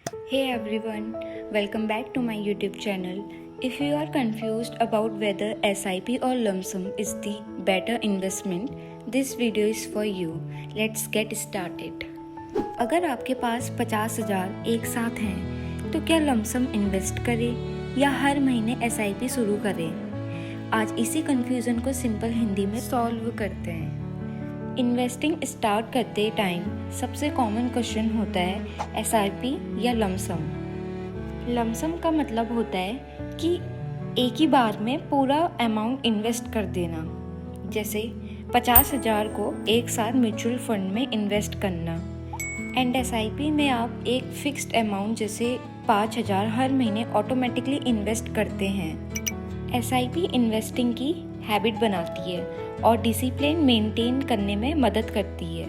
Hey everyone, welcome back to my YouTube channel. If you are confused about whether SIP or lump sum is the better investment, this video is for you. Let's get started. अगर आपके पास 50,000 एक साथ हैं, तो क्या lump सम invest करें या हर महीने SIP शुरू करें? आज इसी कंफ्यूजन को सिंपल हिंदी में सॉल्व करते हैं। इन्वेस्टिंग स्टार्ट करते टाइम सबसे कॉमन क्वेश्चन होता है SIP या लंप सम। लंप सम का मतलब होता है कि एक ही बार में पूरा अमाउंट इन्वेस्ट कर देना, जैसे 50,000 को एक साथ म्यूचुअल फंड में इन्वेस्ट करना। एंड SIP में आप एक फिक्स्ड अमाउंट जैसे 5,000 हर महीने ऑटोमेटिकली इन्वेस्ट करते हैं। SIP इन्वेस्टिंग की हैबिट बनाती है और डिसिप्लिन मेंटेन करने में मदद करती है।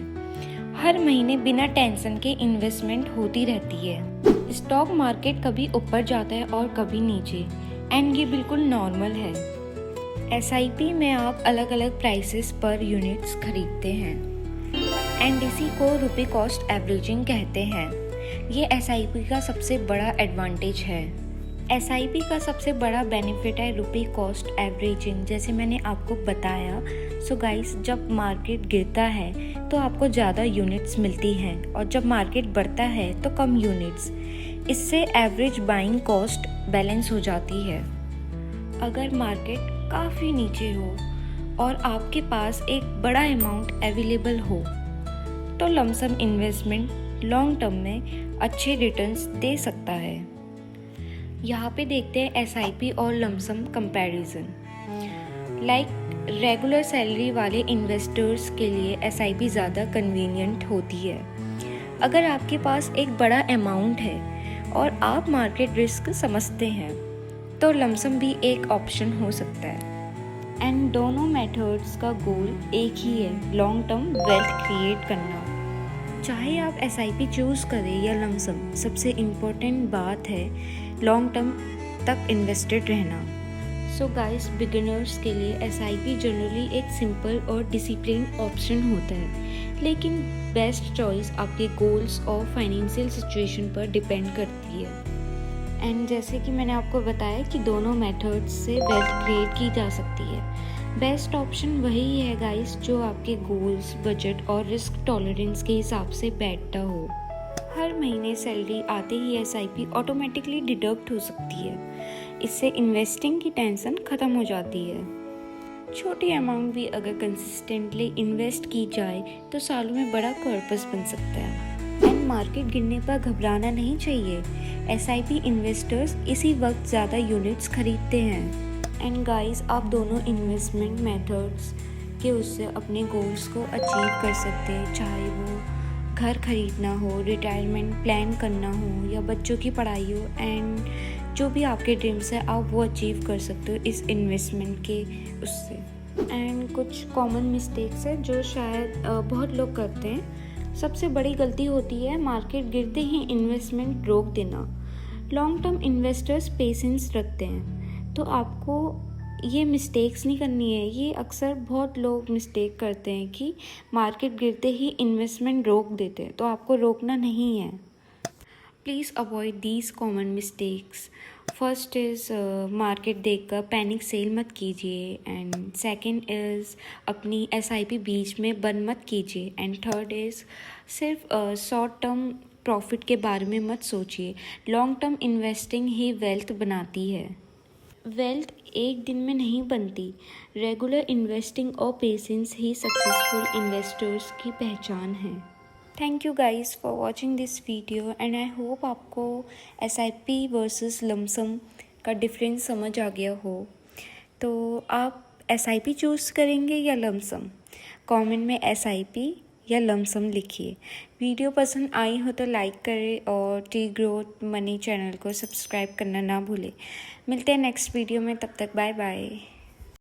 हर महीने बिना टेंशन के इन्वेस्टमेंट होती रहती है। स्टॉक मार्केट कभी ऊपर जाता है और कभी नीचे, एंड ये बिल्कुल नॉर्मल है। SIP में आप अलग अलग प्राइसेस पर यूनिट्स खरीदते हैं एंड इसी को रुपी कॉस्ट एवरेजिंग कहते हैं। ये SIP का सबसे बड़ा एडवांटेज है। SIP का सबसे बड़ा बेनिफिट है रुपी कॉस्ट एवरेजिंग, जैसे मैंने आपको बताया। सो गाइस, जब मार्केट गिरता है तो आपको ज़्यादा यूनिट्स मिलती हैं और जब मार्केट बढ़ता है तो कम यूनिट्स। इससे एवरेज बाइंग कॉस्ट बैलेंस हो जाती है। अगर मार्केट काफ़ी नीचे हो और आपके पास एक बड़ा अमाउंट अवेलेबल हो, तो lump sum investment long term में अच्छे रिटर्न्स दे सकता है। यहाँ पे देखते हैं SIP और लंप सम कंपैरिजन। रेगुलर सैलरी वाले इन्वेस्टर्स के लिए SIP ज़्यादा कन्वीनियंट होती है। अगर आपके पास एक बड़ा अमाउंट है और आप मार्केट रिस्क समझते हैं, तो लंप सम भी एक ऑप्शन हो सकता है। एंड दोनों मेथड्स का गोल एक ही है, लॉन्ग टर्म वेल्थ क्रिएट करना। चाहे आप SIP चूज़ करें या लंप सम, सबसे इम्पोर्टेंट बात है लॉन्ग टर्म तक इन्वेस्टेड रहना। सो गाइस, बिगिनर्स के लिए SIP जनरली एक सिंपल और डिसिप्लिन ऑप्शन होता है, लेकिन बेस्ट चॉइस आपके गोल्स और फाइनेंशियल सिचुएशन पर डिपेंड करती है। एंड जैसे कि मैंने आपको बताया कि दोनों मेथड्स से वेल्थ क्रिएट की जा सकती है। बेस्ट ऑप्शन वही है गाइस जो आपके गोल्स, बजट और रिस्क टॉलरेंस के हिसाब से बैठता हो। हर महीने सैलरी आते ही SIP ऑटोमेटिकली डिडक्ट हो सकती है। इससे इन्वेस्टिंग की टेंशन ख़त्म हो जाती है। छोटी अमाउंट भी अगर कंसिस्टेंटली इन्वेस्ट की जाए तो सालों में बड़ा कॉर्पस बन सकता है। एंड मार्केट गिरने पर घबराना नहीं चाहिए। SIP इन्वेस्टर्स इसी वक्त ज़्यादा यूनिट्स खरीदते हैं। एंड गाइस, आप दोनों इन्वेस्टमेंट मेथड्स के उससे अपने गोल्स को अचीव कर सकते हैं, चाहे वो घर खरीदना हो, रिटायरमेंट प्लान करना हो या बच्चों की पढ़ाई हो। एंड जो भी आपके ड्रीम्स है आप वो अचीव कर सकते हो इस इन्वेस्टमेंट के उससे। एंड कुछ कॉमन मिस्टेक्स है जो शायद बहुत लोग करते हैं। सबसे बड़ी गलती होती है मार्केट गिरते ही इन्वेस्टमेंट रोक देना। लॉन्ग टर्म इन्वेस्टर्स पेशेंस रखते हैं, तो आपको ये मिस्टेक्स नहीं करनी है। ये अक्सर बहुत लोग मिस्टेक करते हैं कि मार्केट गिरते ही इन्वेस्टमेंट रोक देते हैं, तो आपको रोकना नहीं है। Please avoid these common mistakes. First is market देखकर पैनिक सेल मत कीजिए। एंड सेकंड इज़ अपनी SIP बीच में बंद मत कीजिए। एंड थर्ड इज़ सिर्फ शॉर्ट टर्म प्रॉफिट के बारे में मत सोचिए। लॉन्ग टर्म इन्वेस्टिंग ही वेल्थ बनाती है। वेल्थ एक दिन में नहीं बनती। रेगुलर इन्वेस्टिंग और पेशेंस ही सक्सेसफुल इन्वेस्टर्स की पहचान है। Thank you guys for watching this video and I hope आपको SIP वर्सेस लंप सम का डिफरेंस समझ आ गया हो। तो आप SIP चूज़ करेंगे या लंप सम? कमेंट में SIP या लंप सम लिखिए। वीडियो पसंद आई हो तो लाइक करें और टी ग्रोथ मनी चैनल को सब्सक्राइब करना ना भूलें। मिलते हैं नेक्स्ट वीडियो में, तब तक बाय बाय।